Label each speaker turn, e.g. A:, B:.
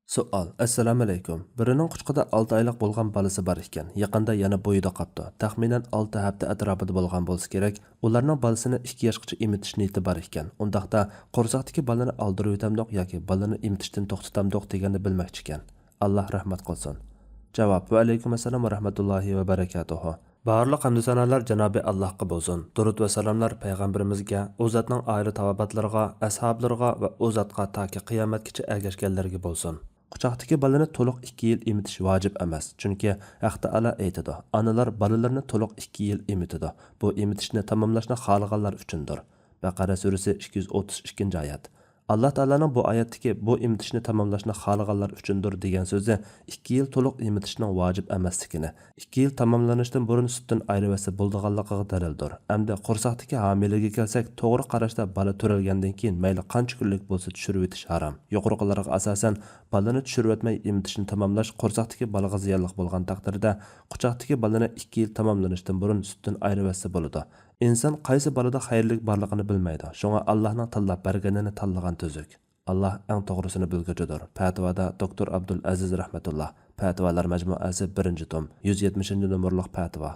A: Savol. Assalomu alaykum. Birining quchqida 6 oylik bo'lgan bolasi bor ekan. Yaqinda yana bo'yida qopti. Taxminan 6 hafta atrofida bo'lgan bo'lsa kerak. Ularning bolasini 2 yoshgacha emitish niyati bor ekan. Undaqda qo'rsoqdagi bolani oldirib o'tamdoq yoki bolani emitishdan to'xtatamdoq deganni bilmoqchi ekan. Alloh rahmat qilsin. Javob. Va alaykum assalom va rahmatullohi va barakatuh. Barliq hamd sanolar Janobi Allohga bo'lsin. Durud va salomlar payg'ambarimizga, u zotning oila tavobatlariga, ashablariga va u zotga toki qiyomatgacha ergashganlarga bo'lsin. Quchoqdagi bolani to'liq 2 yil emitish vojib emas. Chunki Haq Taolo aytadi: "Onalar bolalarini to'liq 2 yil emitadi. Bu emitishni tamomlashni xohlaganlar uchundir." Baqara surasi 232-oyat. Alloh taolaning bu oyatdagi bu emitishni tamomlashni xohlaganlar uchundir degan so'zi 2 yil to'liq emitishning vojib emasligini, 2 yil tamomlanishdan burun sutdan ayirvasi bo'ldiganligiga dalildir. Hamda qo'rsoqdagi homilaga kelsak, to'g'ri qarashda bola to'ralgandan keyin mayli qancha kunlik bo'lsa tushirib o'tish harom. Yuqoriqilarga asosan bolani tushirib o'tmay emitishni tamomlash qo'rsoqdagi bolaga ziyonli bo'lgan taqdirda, quchoqdagi bolani 2 yil tamomlanishdan burun sutdan ayirvasi bo'ladi. İnsan qaysi bolada xayrlik barligini bilmaydi. Şoňa Allahның tanlap bergenini tanlagan tözük. Allah eng to'g'risini bilguchidir. Fatvoda Doktor Abdul Aziz rahmatullah. Fatvolar majmuasi 1-tom, 170-numurliq fatvo.